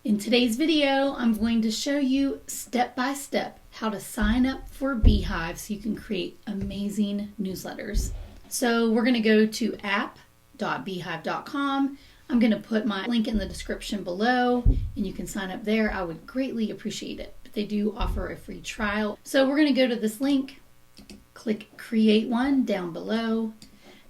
In today's video, I'm going to show you step by step how to sign up for Beehiiv so you can create amazing newsletters. So we're going to go to app.beehiiv.com. I'm going to put my link in the description below and you can sign up there. I would greatly appreciate it. But they do offer a free trial. So we're going to go to this link, click create one down below.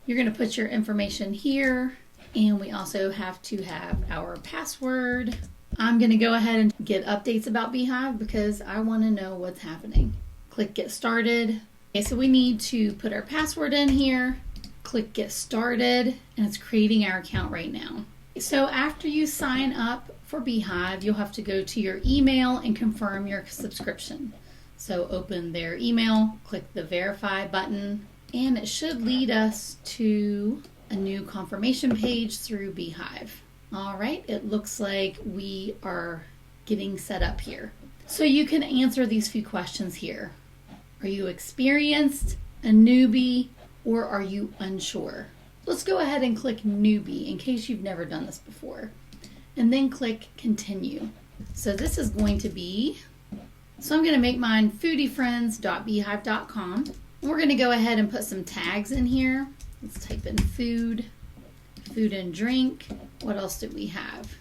You're going to put your information here, and we also have to have our password. I'm going to go ahead and get updates about Beehiiv because I want to know what's happening. Click get started. Okay, so we need to put our password in here. Click get started, and it's creating our account right now. So after you sign up for Beehiiv, you'll have to go to your email and confirm your subscription. So open their email, click the verify button, and it should lead us to a new confirmation page through Beehiiv. All right, it looks like we are getting set up here. So you can answer these few questions here. Are you experienced, a newbie, or are you unsure? Let's go ahead and click newbie in case you've never done this before. And then click continue. So this is going to be, so I'm going to make mine foodiefriends.beehiiv.com. We're going to go ahead and put some tags in here. Let's type in food and drink. What else do we have?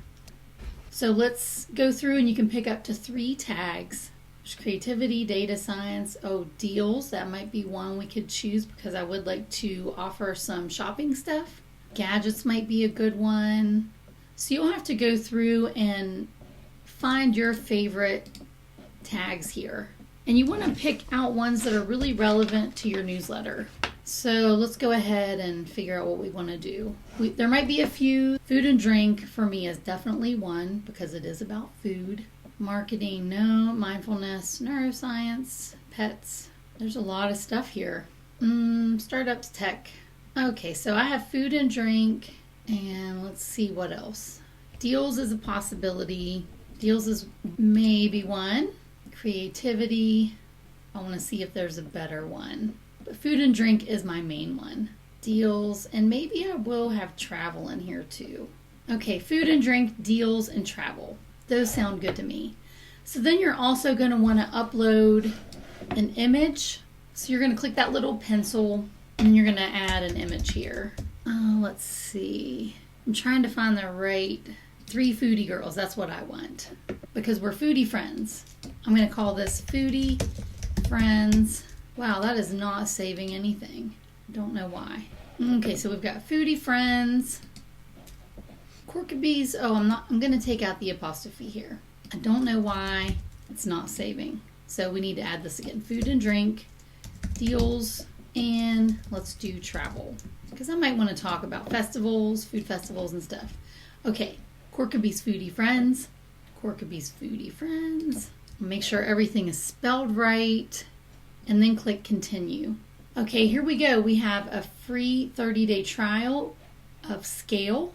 So let's go through and you can pick up to 3 tags. There's creativity, data science, deals. That might be one we could choose because I would like to offer some shopping stuff. Gadgets might be a good one. So you'll have to go through and find your favorite tags here. And you want to pick out ones that are really relevant to your newsletter. So let's go ahead and figure out what we want to do. There might be a few. Food and drink for me is definitely one because it is about food. Marketing, no. Mindfulness, neuroscience, pets. There's a lot of stuff here. Startups, tech. Okay, so I have food and drink, and let's see what else. Deals is a possibility. Deals is maybe one. Creativity. I want to see if there's a better one. But food and drink is my main one. Deals, and maybe I will have travel in here too. Okay, food and drink, deals, and travel. Those sound good to me. So then you're also going to want to upload an image. So you're going to click that little pencil and you're going to add an image here. Let's see. I'm trying to find the right 3 foodie girls. That's what I want because we're foodie friends. I'm going to call this Foodie Friends. Wow, that is not saving anything. Don't know why. Okay, so we've got Foodie Friends. Corkiby's, I'm going to take out the apostrophe here. I don't know why it's not saving. So we need to add this again. Food and drink, deals, and let's do travel. Because I might want to talk about festivals, food festivals and stuff. Okay, Corkiby's Foodie Friends. Corkiby's Foodie Friends. Make sure everything is spelled right. And then click continue. Okay, here we go. We have a free 30-day trial of Scale.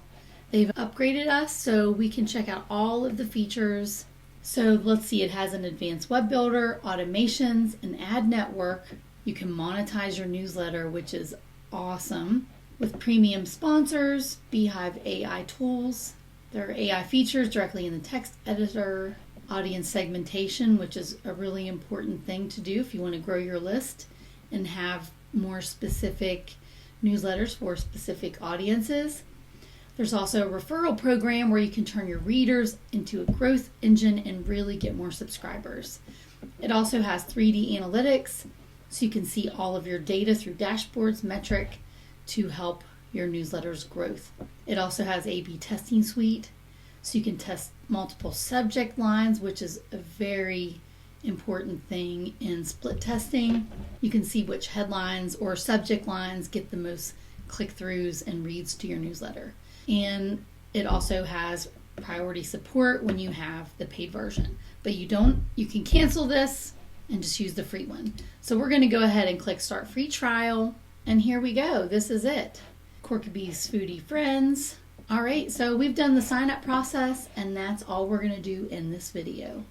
They've upgraded us so we can check out all of the features. So let's see, it has an advanced web builder, automations, an ad network. You can monetize your newsletter, which is awesome. With premium sponsors, Beehiiv AI tools. There are AI features directly in the text editor. Audience segmentation, which is a really important thing to do if you want to grow your list and have more specific newsletters for specific audiences. There's also a referral program where you can turn your readers into a growth engine and really get more subscribers. It also has 3D analytics, so you can see all of your data through dashboards, metric to help your newsletter's growth. It also has A/B testing suite, so you can test multiple subject lines, which is a very important thing in split testing. You can see which headlines or subject lines get the most click-throughs and reads to your newsletter. And it also has priority support when you have the paid version. But you can cancel this and just use the free one. So we're going to go ahead and click start free trial. And here we go. This is it. Corkiby's Foodie Friends. All right, so we've done the sign up process and that's all we're going to do in this video.